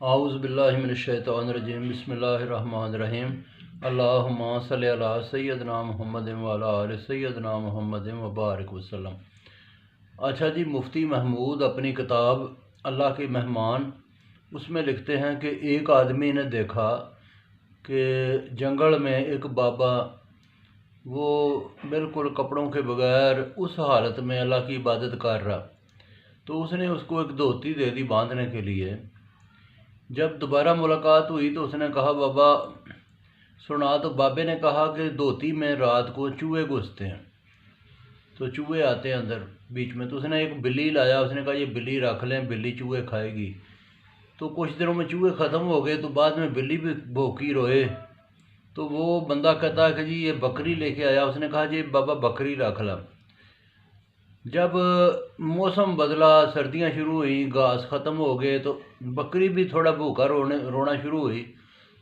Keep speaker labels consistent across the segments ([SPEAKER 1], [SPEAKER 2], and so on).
[SPEAKER 1] اعوذ باللہ من الشیطان الرجیم بسم اللہ الرحمن الرحیم اللہم صلی علی سیدنا محمد وعلی آل سیدنا محمد وبارک وسلم۔ اچھا جی، مفتی محمود اپنی کتاب اللہ کے مہمان اس میں لکھتے ہیں کہ ایک آدمی نے دیکھا کہ جنگل میں ایک بابا وہ بالکل کپڑوں کے بغیر اس حالت میں اللہ کی عبادت کر رہا، تو اس نے اس کو ایک دھوتی دے دی باندھنے کے لیے۔ جب دوبارہ ملاقات ہوئی تو اس نے کہا بابا سنا، تو بابے نے کہا کہ دھوتی میں رات کو چوہے گھستے ہیں، تو چوہے آتے ہیں اندر بیچ میں، تو اس نے ایک بلی لایا، اس نے کہا یہ بلی رکھ لیں، بلی چوہے کھائے گی۔ تو کچھ دنوں میں چوہے ختم ہو گئے، تو بعد میں بلی بھی بھوکی روئے، تو وہ بندہ کہتا ہے کہ جی یہ بکری لے کے آیا، اس نے کہا جی بابا بکری رکھ لا۔ جب موسم بدلا، سردیاں شروع ہوئیں، گھاس ختم ہو گئے، تو بکری بھی تھوڑا بھوکا رونا شروع ہوئی۔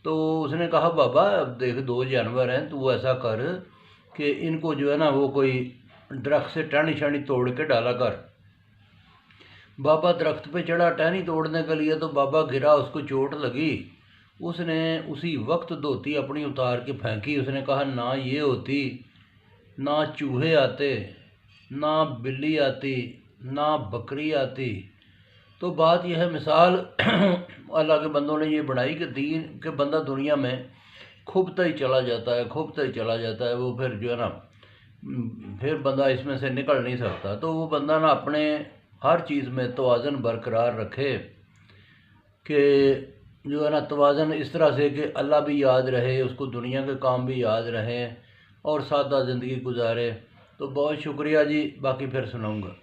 [SPEAKER 1] تو اس نے کہا بابا اب دیکھ دو جانور ہیں، تو ایسا کر کہ ان کو جو ہے نا وہ کوئی درخت سے ٹہنی شانی توڑ کے ڈالا کر۔ بابا درخت پہ چڑھا ٹہنی توڑنے کے لیے، تو بابا گرا، اس کو چوٹ لگی۔ اس نے اسی وقت دھوتی اپنی اتار کے پھینکی۔ اس نے کہا نہ یہ ہوتی، نہ چوہے آتے، نہ بلی آتی، نہ بکری آتی۔ تو بات یہ ہے، مثال اللہ کے بندوں نے یہ بنائی کہ دین کے بندہ دنیا میں کھوبتا ہی چلا جاتا ہے، کھوبتا ہی چلا جاتا ہے، وہ پھر جو ہے نا پھر بندہ اس میں سے نکل نہیں سکتا۔ تو وہ بندہ نا اپنے ہر چیز میں توازن برقرار رکھے کہ جو ہے نا توازن اس طرح سے کہ اللہ بھی یاد رہے، اس کو دنیا کے کام بھی یاد رہیں اور سادہ زندگی گزارے۔ تو بہت شکریہ جی، باقی پھر سناؤں گا۔